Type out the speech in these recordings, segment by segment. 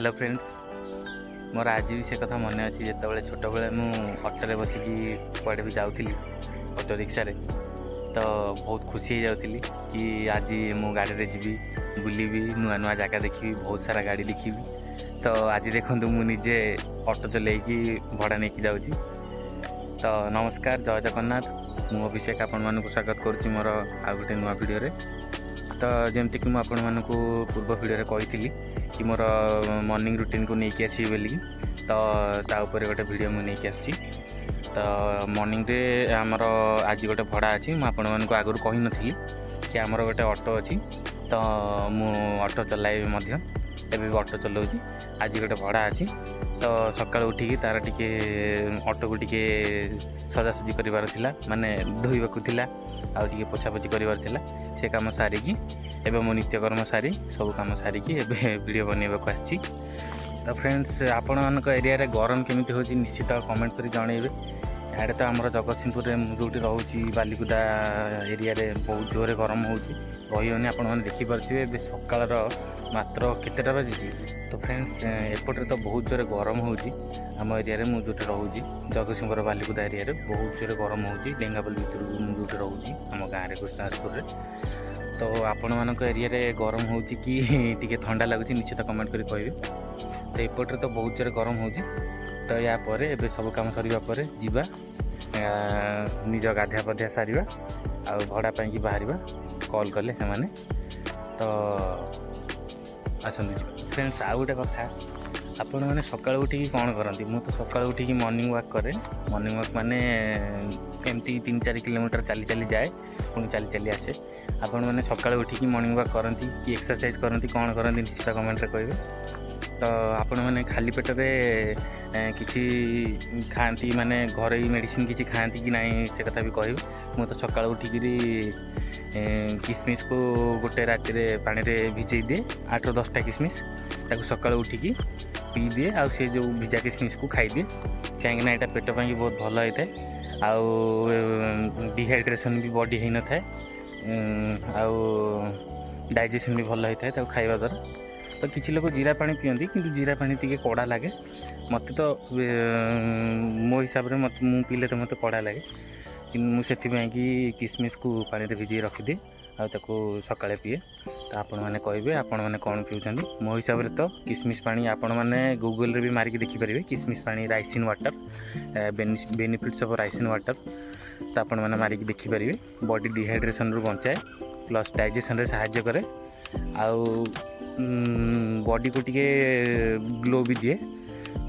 Hello friends, मोर आज भी से कथा मन अच्छी जो छोट बेले मुझे बसिकी कड़े भी जाऊँगी ऑटो रिक्शा रे तो बहुत खुशी हो जाऊँगी कि आज मु गाड़ी रे जी बुलबी नुआ नुआ जगह देखी बहुत सारा गाड़ी देखी। तो आज देखूँ मुझे ऑटो चलैकी भड़ा नहीं जाऊँगी। तो नमस्कार, जय जगन्नाथ। मु अभिषेक आपण मानक स्वागत करुँच मोर आ गोटे नुआ वीडियो रे। तो जमती कि मुझे आपण पूर्व वीडियो कही कि मोर मॉर्निंग रूटीन को लेकिन आसी बोली, तो ताऊपर गोटे वीडियो मुझे आसी। तो मॉर्निंग रे आमर आज गोटे भड़ा अच्छी मुझे आगुरी कही नी कि आमर गोटे ऑटो अच्छी। तो मु ऑटो चलाइबी एवं ऑटो चलाऊँगी। आज गोटे भड़ा अच्छी तो सकाल उठिकी तार टिके ऑटो को टिके सजासजी करार थिला, माने धोइबाकू थिला आ टिके पोछापोछि करार थिला। से काम सारिकी एवं मो नित्यकर्म सारी सब काम सारिकी एबे वीडियो बनैबाकू आछि। तो फ्रेंड्स, आपण मानक एरिया रे गरम केमिति होची निश्चित कमेंट करी जणैबे। याडे तो आमर जगतसिंहपुर रे जोटी रहूची बालिकुदा एरिया रे बहुत जोरे गरम होची, रही होनी। आपण माने देखि परथिबे एबे सकाळर मात्र केतेटा बाजिची। तो फ्रेंड्स, एपटे तो बहुत जोरे गरम होची। आम एरिया रे मु जोटी रहूची जगतसिंहपुर बालिकुदा एरिया रे बहुत जोरे गरम होची। डेंगाबल भितर मु जोटी रहूची आम गाँ रे कृष्णाजपुर रे। तो आपण मानक एरिया रे गरम होची कि टिके ठंडा लगुच निश्चित कमेंट करी कहबे। तो एपटे तो बहुत जोरे गरम होची। तो या परे एबे सब काम सरिबा परे जीवा निज गाधिया पधिया सारिबा आ भड़ा पाई बाहरिबा कॉल कले से माने। तो आसंतु जीवा। फ्रेंड्स, आ गोटे कथा, आपण मैंने सकाळ उठिकी कौन करती? मु तो सकाळ उठिकी मॉर्निंग वॉक करे। मॉर्निंग वॉक माने एमती 3-4 किलोमीटर चली चली जाए पुणी चली चली आसे। आपण मैंने सकाळ उठिकी मॉर्निंग वॉक करती कि एक्सरसाइज करती कौन करती निश्चित कमेंट रे कहबे। तो आपण मैंने खाली पेट रे किसी खाती माने घर मेडिसिन किसी खाती कि नहीं से कथा भी कहबे। मु तो सकाळ उठिकी किसमिस को गोटे राति रे पानी रे भिजई दिए 8-10टा किसमिस ताको सकाळ उठिकी पी दिए। आ से जो भिजा किसमिस को खाई दिए कहीं ना यहाँ पेट पाई बहुत भल होता है। आउ डिहाइड्रेशन भी बॉडी हो न थाए आउ डाइजेशन भी भल होता है खाइबा द्वारा। तो किसी लोग जीरा पानी पियंती किंतु जीरा पानी टिके कड़ा लगे मत। तो मो हिसाब से मत मु पीले तो मत कड़ा लगे कि मुझे कि किसमिस को पानी रे भिजे रखिदिए आ सकाळे पिए। तो आपण मैंने कहे आपण मैंने कौन पिउछंती? मो हिसाब से तो किसमिस पानी आपण मैंने गूगल रे भी मारिक देखिपारे किसमिस पानी ricin water benefits of ricin water. तो आपण मैंने मारिक देखिपारे बॉडी डिहाइड्रेशन रू बचाए प्लस डाइजेशन रे सहायता करे आउ बॉडी को टिके ग्लो भी दिए।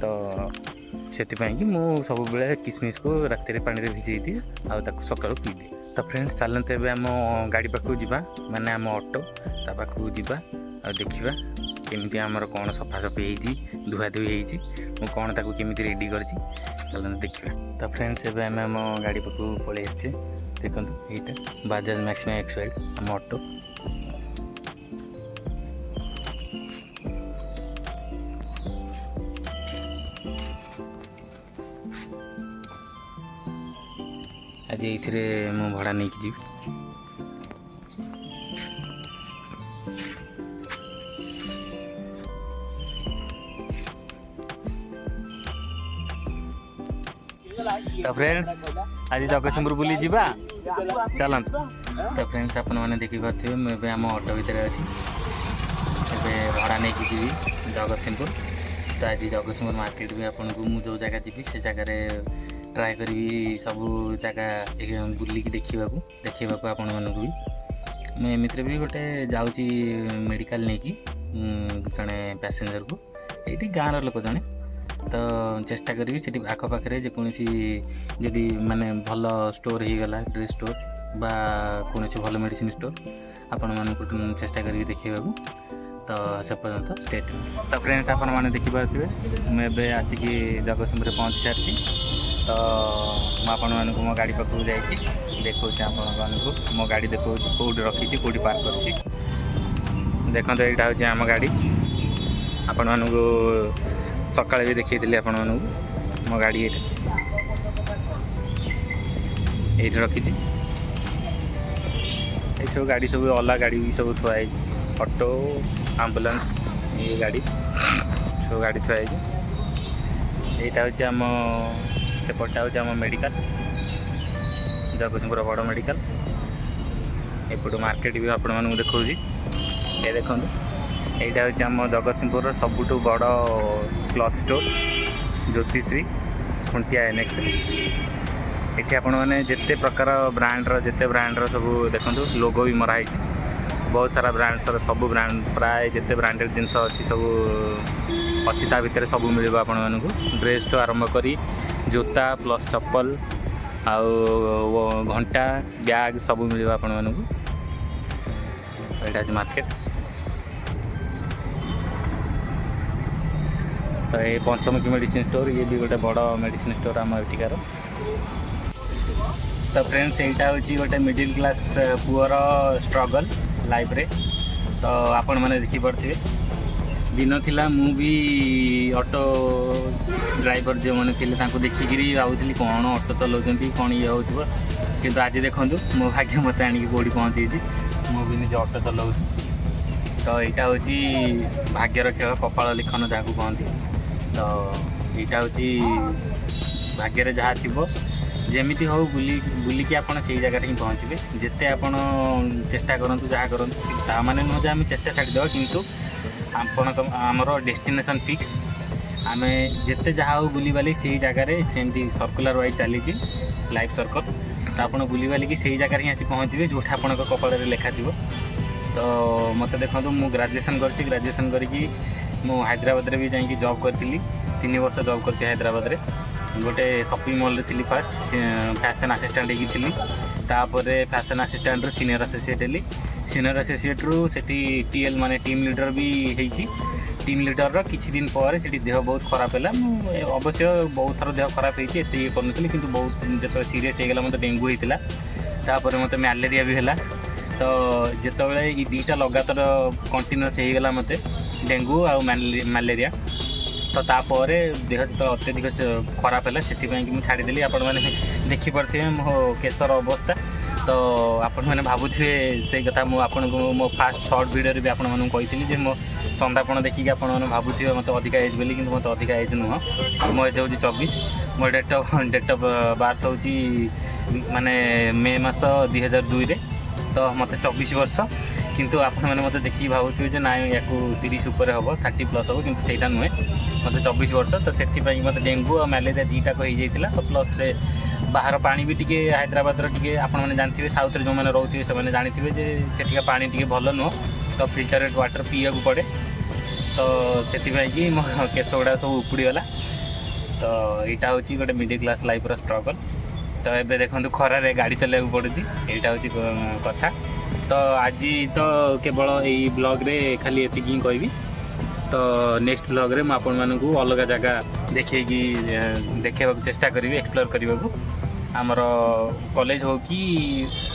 तो से मु सब बेले किसमिस को राति पानी रे भिजई दिए आउ सकाळु पी दिए। तो फ्रेंड्स, चलते एबे आम गाड़ी पाखु जीवा माने आम ऑटो ता पाखु जीवा आ देखिबा केमिति आमर कौन सफासफी होईची धुआधुई होईची मु कौन ताकू केमिति रेडी करची चलते देखिबा। तो फ्रेंड्स, एबे आम गाड़ी पाखु पळे आछे। देखंतु एटा बजाज मैक्सिमा एक्स आम ऑटो। आज ये मु भड़ा नहीं जी। तो फ्रेंड्स, आज जगतसिंहपुर बुली जीवा चलत। तो फ्रेंड्स, आपण मैंने देखी पारे मुझे आम ऑटो भितर अच्छी एबे भड़ा नहीं जी जगतसिंहपुर। तो आज जगतसिंहपुर मार्केट भी आपको जो जगह जी से जगह ट्राए करी सब जगह बुलिकी देखा आपण मानक भी। मुझे एमती भी गोटे जाऊँगी मेडिकल नहीं कि जड़े पैसेंजर को ये गाँव लोक जड़े। तो चेष्टा करी से आखपाखे जेकोसी जदि माने भल स्टोर हो गला ड्रेस स्टोर बा कौन भल मेडिसिन स्टोर आपण मानक चेष्टा करी देखा। तो से पर्यंत स्टेट। तो फ्रेंड्स, आपण मैंने देखिपे मुझे आसिकी जगतसिंहपुर पहुँची सारी। तो मुझे मो गाड़ी पाखु जाइए देखा आपको मो गाड़ी देखा कौटी रखी कौटी पार्क कर। देखो यहाँ हूँ आम गाड़ी आपण मानू सकाଳେ भी देखी आपण मानू मो गाड़ी ये रखी सब गाड़ी सब अला गाड़ी भी सब थुआई ऑटो एम्बुलेंस ये गाड़ी ସବୁ ଗାଡ଼ି ଥୁଆ ହେଇଛି। ଏଇଟା ହେଉଛି ଆମ ସେପଟଟା ହେଉଛି ଆମ ମେଡ଼ିକାଲ, ଜଗତସିଂହପୁର ବଡ଼ ମେଡ଼ିକାଲ। ଏପଟୁ ମାର୍କେଟ ବି ଆପଣମାନଙ୍କୁ ଦେଖାଉଛି। ଏ ଦେଖନ୍ତୁ, ଏଇଟା ହେଉଛି ଆମ ଜଗତସିଂହପୁରର ସବୁଠୁ ବଡ଼ cloth store Jyotishree Khuntia NX। ଏଠି ଆପଣମାନେ ଯେତେ ପ୍ରକାର ବ୍ରାଣ୍ଡର ସବୁ ଦେଖନ୍ତୁ, ଲୋଗୋ ବି ମରା ହେଇଛି। ବହୁତ ସାରା ବ୍ରାଣ୍ଡର ସବୁ ବ୍ରାଣ୍ଡ, ପ୍ରାୟ ଯେତେ ବ୍ରାଣ୍ଡେଡ଼ ଜିନିଷ ଅଛି ସବୁ ଅଛି, ତା ଭିତରେ ସବୁ ମିଳିବ ଆପଣମାନଙ୍କୁ। ଡ୍ରେସ୍ଠୁ ଆରମ୍ଭ କରି ଜୋତା ପ୍ଲସ୍ ଚପଲ ଆଉ ଘଣ୍ଟା ବ୍ୟାଗ୍ ସବୁ ମିଳିବ ଆପଣମାନଙ୍କୁ। ଏଇଟା ହେଉଛି ମାର୍କେଟ। ତ ଏ ପଞ୍ଚମୁଖୀ ମେଡ଼ିସିନ ଷ୍ଟୋର୍, ଇଏ ବି ଗୋଟେ ବଡ଼ ମେଡ଼ିସିନ ଷ୍ଟୋର୍ ଆମ ଏଠିକାର। ତ ଫ୍ରେଣ୍ଡସ୍, ଏଇଟା ହେଉଛି ଗୋଟେ ମିଡ଼ିଲ୍ କ୍ଲାସ୍ ପୁଅର ଷ୍ଟ୍ରଗଲ୍ ଲାଇଫ୍ରେ। ତ ଆପଣମାନେ ଦେଖିପାରୁଥିବେ, ଦିନ ଥିଲା ମୁଁ ବି ଅଟୋ ଡ୍ରାଇଭର ଯେଉଁମାନେ ଥିଲେ ତାଙ୍କୁ ଦେଖିକିରି ଭାବୁଥିଲି କ'ଣ ଅଟୋ ଚଲାଉଛନ୍ତି, କ'ଣ ଇଏ ହେଉଥିବ। କିନ୍ତୁ ଆଜି ଦେଖନ୍ତୁ ମୋ ଭାଗ୍ୟ ମୋତେ ଆଣିକି କେଉଁଠି ପହଞ୍ଚେଇଛି। ମୁଁ ବି ନିଜେ ଅଟୋ ଚଲାଉଛି। ତ ଏଇଟା ହେଉଛି ଭାଗ୍ୟର ଖେଳ, କପାଳ ଲିଖନ ଯାହାକୁ କହନ୍ତି। ତ ଏଇଟା ହେଉଛି ଭାଗ୍ୟରେ ଯାହା ଥିବ, ଯେମିତି ହେଉ ବୁଲିକି ଆପଣ ସେଇ ଜାଗାରେ ହିଁ ପହଞ୍ଚିବେ। ଯେତେ ଆପଣ ଚେଷ୍ଟା କରନ୍ତୁ, ଯାହା କରନ୍ତୁ, ତା ମାନେ ନୁହଁ ଯେ ଆମେ ଚେଷ୍ଟା ଛାଡ଼ିଦେବା, କିନ୍ତୁ ଆମର ଡେଷ୍ଟିନେସନ୍ ଫିକ୍ସ। ଆମେ ଯେତେ ଯାହା ହେଉ ବୁଲିବାଲି ସେଇ ଜାଗାରେ ସେମିତି ସର୍କୁଲାର ୱାଇଜ୍ ଚାଲିଛି ଲାଇଫ୍ ସର୍କଲ୍। ତ ଆପଣ ବୁଲିବାଲିକି ସେଇ ଜାଗାରେ ହିଁ ଆସି ପହଞ୍ଚିବେ ଯେଉଁଠି ଆପଣଙ୍କ କପାଳରେ ଲେଖା ଥିବ। ତ ମୋତେ ଦେଖନ୍ତୁ, ମୁଁ ଗ୍ରାଜୁଏସନ୍ କରିଛି। ଗ୍ରାଜୁଏସନ୍ କରିକି ମୁଁ ହାଇଦ୍ରାବାଦରେ ବି ଯାଇକି ଜବ୍ କରିଥିଲି। 3 ବର୍ଷ ଜବ୍ କରିଛି ହାଇଦ୍ରାବାଦରେ। ଗୋଟେ ସପିଂ ମଲ୍ରେ ଥିଲି ଫାଷ୍ଟ, ଫ୍ୟାସନ୍ ଆସିଷ୍ଟାଣ୍ଟ ହେଇକି ଥିଲି। ତାପରେ ଫ୍ୟାସନ୍ ଆସିଷ୍ଟାଣ୍ଟରୁ ସିନିୟର୍ ଆସୋସିଏଟ୍ ହେଲି। ସିନିୟର୍ ଆସୋସିଏଟ୍ରୁ ସେଠି TL ମାନେ ଟିମ୍ ଲିଡ଼ର୍ ବି ହେଇଛି। ଟିମ୍ ଲିଡ଼ର୍ର କିଛି ଦିନ ପରେ ସେଠି ଦେହ ବହୁତ ଖରାପ ହେଲା। ମୁଁ ଅବଶ୍ୟ ବହୁତ ଥର ଦେହ ଖରାପ ହେଇଛି, ଏତେ ଇଏ କରୁନଥିଲି, କିନ୍ତୁ ବହୁତ ଯେତେବେଳେ ସିରିୟସ୍ ହେଇଗଲା ମୋତେ ଡେଙ୍ଗୁ ହେଇଥିଲା। ତାପରେ ମୋତେ ମ୍ୟାଲେରିଆ ବି ହେଲା। ତ ଯେତେବେଳେ ଏଇ ଦୁଇଟା ଲଗାତାର କଣ୍ଟିନ୍ୟୁଅସ୍ ହେଇଗଲା ମୋତେ, ଡେଙ୍ଗୁ ଆଉ ମ୍ୟାଲେରିଆ, ତ ତାପରେ ଦେହ ଯେତେବେଳେ ଅତ୍ୟଧିକ ଖରାପ ହେଲା, ସେଥିପାଇଁ କି ମୁଁ ଛାଡ଼ିଦେଲି। ଆପଣମାନେ ଦେଖିପାରୁଥିବେ ମୋ କେଶର ଅବସ୍ଥା। ତ ଆପଣମାନେ ଭାବୁଥିବେ ସେଇ କଥା। ମୁଁ ଆପଣଙ୍କୁ ମୋ ଫାଷ୍ଟ ସର୍ଟ ଭିଡ଼ିଓରେ ବି ଆପଣମାନଙ୍କୁ କହିଥିଲି ଯେ ମୋ ଚନ୍ଦାପଣ ଦେଖିକି ଆପଣମାନେ ଭାବୁଥିବେ ମୋତେ ଅଧିକା ଏଜ୍ ବୋଲି, କିନ୍ତୁ ମୋତେ ଅଧିକା ଏଜ୍ ନୁହଁ। ମୋ ଏଜ୍ ହେଉଛି 24। ମୋ ଡେଟ୍ ଅଫ୍ ବାର୍ଥ ହେଉଛି ମାନେ ମେ ମାସ 2002ରେ। ତ ମୋତେ 24 ବର୍ଷ। କିନ୍ତୁ ଆପଣମାନେ ମୋତେ ଦେଖିକି ଭାବୁଥିବେ ଯେ ନାଇଁ ୟାକୁ 30 ଉପରେ ହେବ, 30+ ହେବ, କିନ୍ତୁ ସେଇଟା ନୁହେଁ। ମୋତେ 24 ବର୍ଷ। ତ ସେଥିପାଇଁ ମୋତେ ଡେଙ୍ଗୁ ଆଉ ମ୍ୟାଲେରିଆ ଦୁଇଟାକ ହେଇଯାଇଥିଲା। ତ ପ୍ଲସ୍ ସେ ବାହାର ପାଣି ବି ଟିକେ, ହାଇଦ୍ରାବାଦର ଟିକେ ଆପଣମାନେ ଜାଣିଥିବେ, ସାଉଥରେ ଯେଉଁମାନେ ରହୁଥିବେ ସେମାନେ ଜାଣିଥିବେ ଯେ ସେଠିକା ପାଣି ଟିକେ ଭଲ ନୁହଁ। ତ ଫିଲ୍ଟରେଟ୍ ୱାଟର୍ ପିଇବାକୁ ପଡ଼େ। ତ ସେଥିପାଇଁ କି ମୋ କେଶ ଗୁଡ଼ା ସବୁ ଉପୁଡ଼ିଗଲା। ତ ଏଇଟା ହେଉଛି ଗୋଟେ ମିଡ଼ିଲ୍ କ୍ଲାସ୍ ଲାଇଫ୍ର ଷ୍ଟ୍ରଗଲ୍। ତ ଏବେ ଦେଖନ୍ତୁ, ଖରାରେ ଗାଡ଼ି ଚଲାଇବାକୁ ପଡ଼ୁଛି। ଏଇଟା ହେଉଛି କଥା। ତ ଆଜି ତ କେବଳ ଏଇ ବ୍ଲଗ୍ରେ ଖାଲି ଏତିକି ହିଁ କହିବି। ତ ନେକ୍ସଟ ବ୍ଲଗ୍ରେ ମୁଁ ଆପଣମାନଙ୍କୁ ଅଲଗା ଜାଗା ଦେଖେଇବାକୁ ଚେଷ୍ଟା କରିବି, ଏକ୍ସପ୍ଲୋର୍ କରିବାକୁ। ଆମର କଲେଜ ହେଉ କି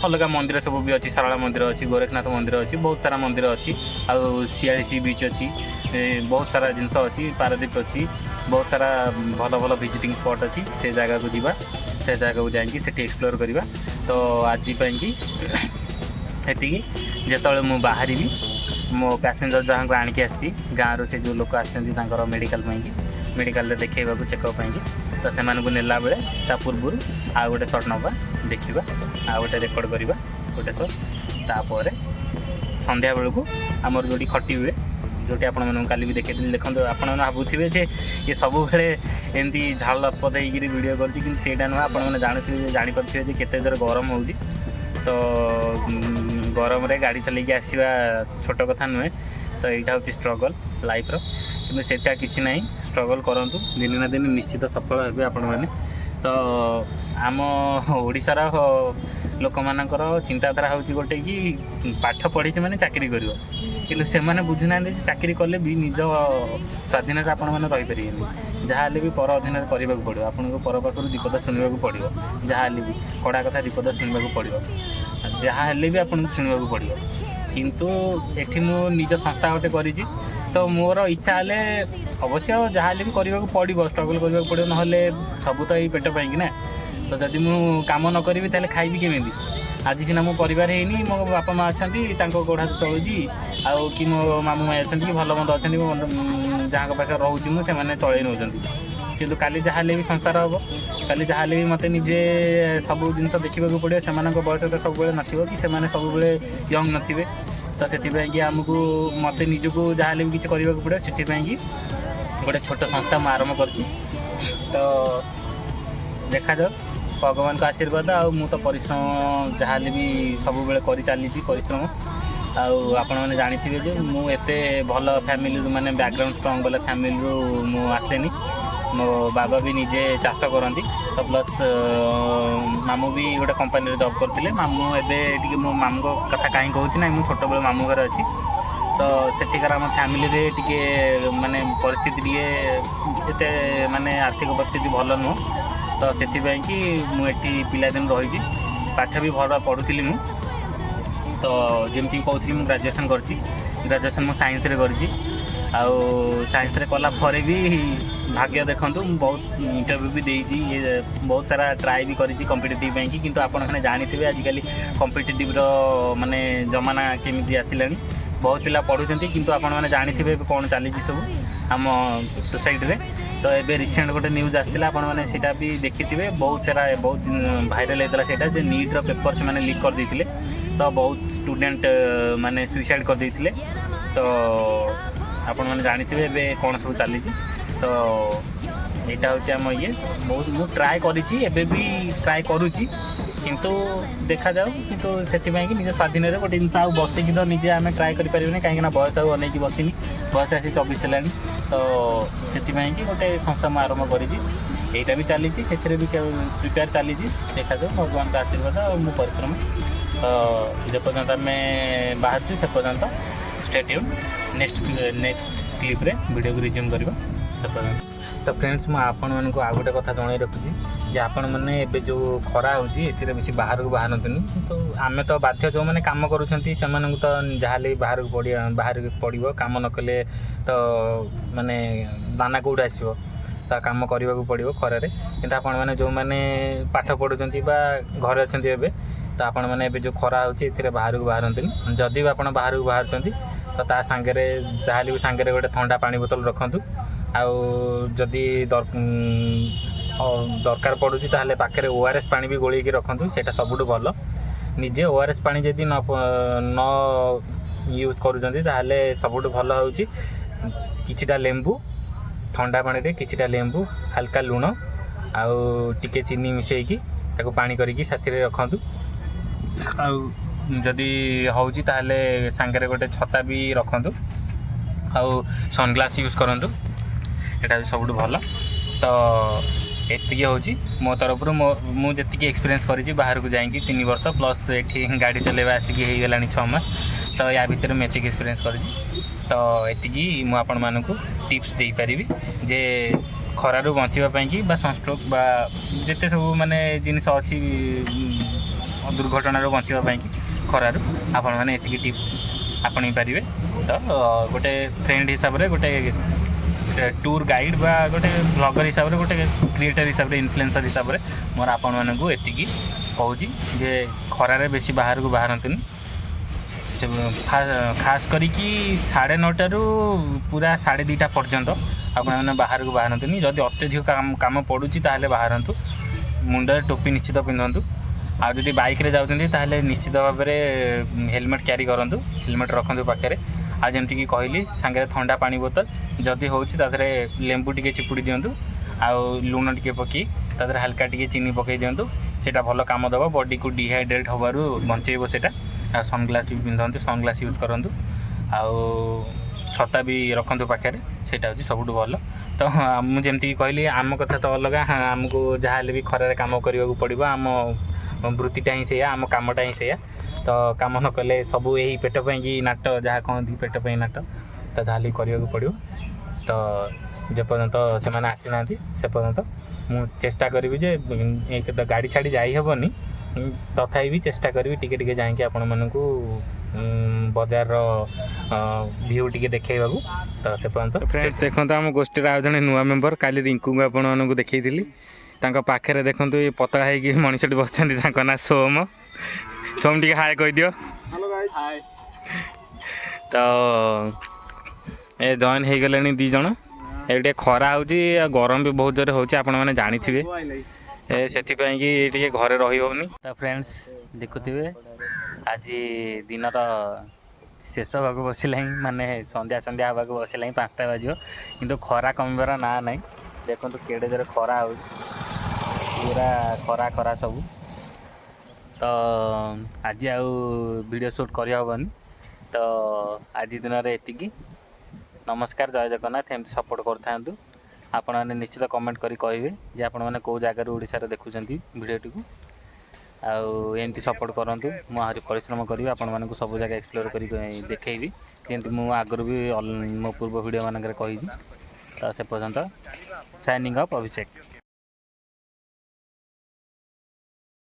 ଅଲଗା ମନ୍ଦିର ସବୁ ବି ଅଛି। ଶାରଳା ମନ୍ଦିର ଅଛି, ଗୋରଖନାଥ ମନ୍ଦିର ଅଛି, ବହୁତ ସାରା ମନ୍ଦିର ଅଛି। ଆଉ ଶିଆଳି ସି ବିଚ୍ ଅଛି, ବହୁତ ସାରା ଜିନିଷ ଅଛି। ପାରାଦ୍ୱୀପ ଅଛି, ବହୁତ ସାରା ଭଲ ଭଲ ଭିଜିଟିଂ ସ୍ପଟ୍ ଅଛି। ସେ ଜାଗାକୁ ଯିବା, ସେ ଜାଗାକୁ ଯାଇକି ସେଠି ଏକ୍ସପ୍ଲୋର୍ କରିବା। ତ ଆଜି ପାଇଁକି ଏତିକି। ଯେତେବେଳେ ମୁଁ ବାହାରିବି, ମୋ ପ୍ୟାସେଞ୍ଜର ଯାହାଙ୍କୁ ଆଣିକି ଆସିଛି ଗାଁରୁ, ସେ ଯେଉଁ ଲୋକ ଆସିଛନ୍ତି ତାଙ୍କର ମେଡ଼ିକାଲ ପାଇଁକି, ମେଡ଼ିକାଲରେ ଦେଖେଇବାକୁ, ଚେକଅପ୍ ପାଇଁକି, ତ ସେମାନଙ୍କୁ ନେଲା ବେଳେ ତା ପୂର୍ବରୁ ଆଉ ଗୋଟେ ସଟ୍ ନେବା, ଦେଖିବା, ଆଉ ଗୋଟେ ରେକର୍ଡ଼ କରିବା ଗୋଟେ ସଟ୍। ତାପରେ ସନ୍ଧ୍ୟାବେଳକୁ ଆମର ଯେଉଁଠି ଖଟି ହୁଏ, ଯେଉଁଠି ଆପଣମାନଙ୍କୁ କାଲି ବି ଦେଖେଇଥିଲି। ଦେଖନ୍ତୁ, ଆପଣମାନେ ଭାବୁଥିବେ ଯେ ଇଏ ସବୁବେଳେ ଏମିତି ଝାଳ ଲଥପଥ ହେଇକିରି ଭିଡ଼ିଓ କରୁଛି, କିନ୍ତୁ ସେଇଟା ନୁହେଁ। ଆପଣମାନେ ଜାଣିପାରୁଥିବେ ଯେ କେତେ ଜୋର ଗରମ ହେଉଛି। ତ ଗରମରେ ଗାଡ଼ି ଚଲେଇକି ଆସିବା ଛୋଟ କଥା ନୁହେଁ। ତ ଏଇଟା ହେଉଛି ଷ୍ଟ୍ରଗଲ୍ ଲାଇଫ୍ର, କିନ୍ତୁ ସେଇଟା କିଛି ନାହିଁ। ଷ୍ଟ୍ରଗଲ୍ କରନ୍ତୁ, ଦିନେ ନା ଦିନେ ନିଶ୍ଚିତ ସଫଳ ହେବେ ଆପଣମାନେ। ତ ଆମ ଓଡ଼ିଶାର ଲୋକମାନଙ୍କର ଚିନ୍ତାଧାରା ହେଉଛି ଗୋଟେ କି ପାଠ ପଢ଼ିଛି ମାନେ ଚାକିରି କରିବ, କିନ୍ତୁ ସେମାନେ ବୁଝୁନାହାନ୍ତି ଯେ ଚାକିରି କଲେ ବି ନିଜ ସ୍ୱାଧୀନରେ ଆପଣମାନେ ରହିପାରିବେନି। ଯାହା ହେଲେ ବି ପର ଅଧୀନରେ କରିବାକୁ ପଡ଼ିବ। ଆପଣଙ୍କୁ ପର ପାଖରୁ ଦୁଇ କଥା ଶୁଣିବାକୁ ପଡ଼ିବ। ଯାହା ହେଲେ ବି କଡ଼ା କଥା 2 ପଦ ଶୁଣିବାକୁ ପଡ଼ିବ। ଯାହା ହେଲେ ବି ଆପଣଙ୍କୁ ଶୁଣିବାକୁ ପଡ଼ିବ। କିନ୍ତୁ ଏଠି ମୁଁ ନିଜ ସଂସ୍ଥା ଗୋଟେ କରିଛି। ତ ମୋର ଇଚ୍ଛା ହେଲେ ଅବଶ୍ୟ ଯାହା ହେଲେ ବି କରିବାକୁ ପଡ଼ିବ, ଷ୍ଟ୍ରଗଲ୍ କରିବାକୁ ପଡ଼ିବ, ନହେଲେ ସବୁ ତ ଏଇ ପେଟ ପାଇଁକି ନା। ତ ଯଦି ମୁଁ କାମ ନ କରିବି ତାହେଲେ ଖାଇବି କେମିତି? ଆଜି ସିନା ମୋ ପରିବାର ହେଇନି, ମୋ ବାପା ମା ଅଛନ୍ତି, ତାଙ୍କ ଗୋଡ଼ ହାତ ଚଳୁଛି, ଆଉ କି ମୋ ମାମୁଁ ମାଇଁ ଅଛନ୍ତି, କି ଭଲ ମନ୍ଦ ଅଛନ୍ତି, जहाँ पाखे रोचे मुझे चलई नौकरी किंतु काली जहाँ भी संसार हम काली जहाँ भी मत निजे सब जिन देखा पड़े से बयस तो सब नथिबो कि से सब यंग नथिबे तो से आमको मत निजक जहाँ भी किसी करने पड़े से गोटे छोट संस्था मुझे आरम्भ कर तो देखा जाओ भगवान का आशीर्वाद आ मु तो परिश्रम जहाँ भी सब कर चली परिश्रम आपण मैंने जानी जे मुझे भल फैमिली माने बैकग्राउंड स्ट्रंग वाला फैमिली मु आसेनी मो बाबा भी निजे चाष करती तो प्लस मामू भी गोटे कंपानी जॉब करते मामू एवं मो मामू कथा कहीं कहूँ ना मुझे छोट बड़े मामू घर अच्छी तो सेठिकार आम फैमिली रे टिके माने परिस्थिति टिके माने आर्थिक परिस्थिति भल नुह तो से कि मुझे पिलादिन रही पाठ भी भल पढ़ुली मु तो जमती कहती मुझे ग्रेजुएशन कर ग्रेजुएशन मुझे साइंस रे करी साइंस रे कला पर भी भाग्य देखूँ बहुत इंटरव्यू भी देती ये बहुत सारा ट्राए भी करी कॉम्पिटिटिव बैंक किंतु आपने जानी आजिकल कॉम्पिटिटिव माने जमाना केमी आसला बहुत पिला पढ़ुंट किंतु आपण मैंने जानी कौन चली सब आम सोसाइटी रे तो ये रिसेंट गोटे न्यूज आसाला आपण मैंने भी देखिथे बहुत सारा बहुत भाइराल होता है नीट पेपर से मैंने लीक कर देते तो बहुत स्टूडेंट माने सुइसाइड कर देते तो आपण मैंने जानी कौन सब चली तो यहाँ हूँ आम ये बहुत मुझे ट्राए करी भी ट्राए करुँची किंतु देखा जाऊ किंतु से निज स्वाधीन गोटे जिन आउ बसिक तो निजे आम ट्राए करें कहीं बयस आउ अनेक बसनी बयस आसी 24 है तो से गोटे संस्था मुझे आरम्भ करी भी चली भी प्रिपेयर चली देखा जाऊ भगवान का आशीर्वाद और मो परिश्रम तो जो पर्यंत आम बाहर से पर्यंत स्टे ट्यून नेक्स्ट क्लिप रे वीडियो को रिज्यूम करवा से पर्यंत तो फ्रेंड्स मुझे आपण मानक आ गोटे कथा जन रखुच्छी जे आपण मैंने एबे जो खरा होची एथिरे बेसी बाहर को बाहरतनी तो आमे तो बाध्य जो मैंने काम करूछंती सेमानन तो जहाँ बाहर को पड़ो काम न कले तो माने दाना कौट आसो तो काम करने को पड़ो खरारे कि आपण मैंने जो मैंने पाठ पढ़ुंट घरे अच्छा एवं तो आपण मैंने जो खरा होची एथिरे बाहर को बाहरतनी जदि भी आपण बाहर को बाहर तो ता सांगे जहाँ भी सांगे गोटे ठंडा पानी बोतल रखु आदि दरकार पड़ुची ताहले पाखे ओआरएस पानी भी गोली रखु से सबुठ भल निजे ओआरएस पानी जदि न यूज करुँचे सबुठ भल हूँ किछिटा लेंबू ठंडा पानी रे किछिटा लेंबू हल्का लुण आउ टिके चीनी मिसेकी ताको पानी करिकी साथी रे रखंतु जदि होउची ताहले सांगरे गोटे छता भी रखंतु आउ सनग्लास यूज करंतु एटा सबुठ भल तो एति हूँ मो तरफ मुझे एक्सपीरियंस करी बाहर को जाइए 3 वर्ष प्लस ये गाड़ी चलेवा आसिक हो गला 6 मास तो या भितर मुझे एक्सपीरियंस करी तो ये मुझे मानक टिप्स दे पारि जे खरारू बचापी सनस्ट्रोक जिते सब माने जिनस अच्छी दुर्घटना बचापी खरारू आपण मैंने ये टिप्स आपणी पारे तो गोटे फ्रेंड हिसाब से गोटे टूर गाइड बा गोटे ब्लॉगर हिसाब से गोटे क्रिएटर हिसाब से इन्फ्लुएंसर हिसाब से मोर आपण मानक एति कहूँ जे खरारे बेसी बाहर को बाहरतनी खास करी 9:30 रु पूरा 2:30 पर्यंत आपण मैंने बाहर को बाहरतनी जदि अत्यधिक काम पड़ुची ताहले बाहरतु मुंडे टोपी निश्चित पिंधतु आ जदि बाइक रे जाउछन्ती ताहले निश्चित भाव में हेलमेट क्यारी करंतु हेलमेट रखंतु पाखे आ जमती कहली सांगे ठंडा पानी बोतल जदि होउची तादरे लेंबू टिके चिपुड़ी दियंतु आ लुण टिके पकी तादरे हल्का टिके चीनी पकई दियंतु सेटा भल काम दबो बॉडी को डिहाइड्रेट होबारु बंचेइबो सेटा आ सनग्लास भी पिंधंतु सनग्लास यूज करंतु आ छता भी रखंतु पाखे सेटा होची सबुठ भल तो मुझे जमती कहली आम कथा तो अलग आमको जहाँ भी खरारे काम करने को पड़ो आम वृत्तिटा ही से आम कामटा ही से तो काम न कले सब यही पेट पे नाट जहाँ कहती पेट पे नाट तो जहाँ करने को पड़ो तो जे पर्यंत से मैंने आसी ना से पर्यंत मु चेष्टा करी जे एक तो गाड़ी छाड़ी जाई हेबनी तथापि भी चेष्टा करी टिके टिके जाइए आपण मानकू बजार व्यू टिके देखा तो से पर्यंत फ्रेंड्स देखो आम गोष्ठी आज जड़े नुआ मेम्बर काली रिंकू को आपण मानक देखी पाखे देखो ये पतला है मनीषटी बच्चा ना सोम सोम टी हाय कह दियो तो ए जॉइन हो गले दी जन ये खरा होची गरम भी बहुत जोर होची आपण मैंने जानी से कि घरे रही होनी। तो फ्रेंड्स देखुवे आज दिन शेष होगा बसला माने संध्या संध्या होगा बसला 5टा बाजो कि खरा कमिबार ना ना देखो केड़े जोर खरा हो पूरा खरा खरा सब। तो आज आउ वीडियो शूट करहबनी तो आज दिन में एतिकी। नमस्कार जय जगन्नाथ एमती सपोर्ट करूँ आपण मैंने निश्चित कमेंट करी कहे जे आपण मैंने कौ जगार ओडिशा रे देखुछंती वीडियोटी को आउ एमती सपोर्ट करूँ मुझे परिश्रम करी आपण मानक सब जगह एक्सप्लोर करी देखी जमी मु आगु भी मो पूर्व वीडियो मानक कही। तो से पर्यंत साइनिंग अफ अभिषेक।